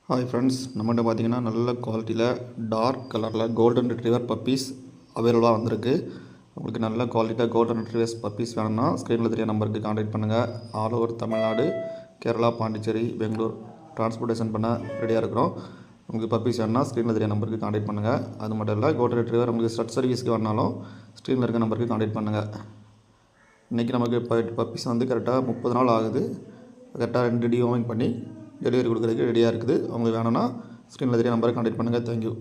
Hi friends, நம்மகிட்ட பார்த்தீங்கன்னா நல்ல குவாலிட்டியில் டார்க் கலரில் கோல்டன் ரிட்ரீவர் பப்பீஸ் அவைலபிளாக வந்திருக்கு. உங்களுக்கு நல்ல குவாலிட்டியில் கோல்டன் ரிட்ரீவர்ஸ் பப்பீஸ் வேணும்னா ஸ்க்ரீனில் தெரிய நம்பருக்கு கான்டாக்ட் பண்ணுங்கள். All over Tamil Nadu, Kerala, Pondicherry, Bangalore transportation பண்ண ரெடியாக இருக்கிறோம். உங்களுக்கு பப்பீஸ் வேணும்னா ஸ்க்ரீனில் தெரிய நம்பருக்கு கான்டாக்ட் பண்ணுங்கள். அது மட்டும் இல்லை, கோல்டன் ரிட்ரீவர் உங்களுக்கு ஸ்டட் சர்வீஸ்க்கு வேணாலும் ஸ்க்ரீனில் இருக்க நம்பருக்கு கான்டாக்ட் பண்ணுங்கள். இன்றைக்கி நமக்கு பப்பீஸ் வந்து கரெக்டாக 30 நாள் ஆகுது. கரெக்டாக 2 டிவார்மிங் பண்ணி டெலிவரி கொடுக்குறதுக்கு ரெடியாக இருக்குது. உங்களுக்கு வேணும்னா ஸ்க்ரீனில் தெரிய நம்பரை கான்டாக்ட் பண்ணுங்கள். தேங்க்யூ.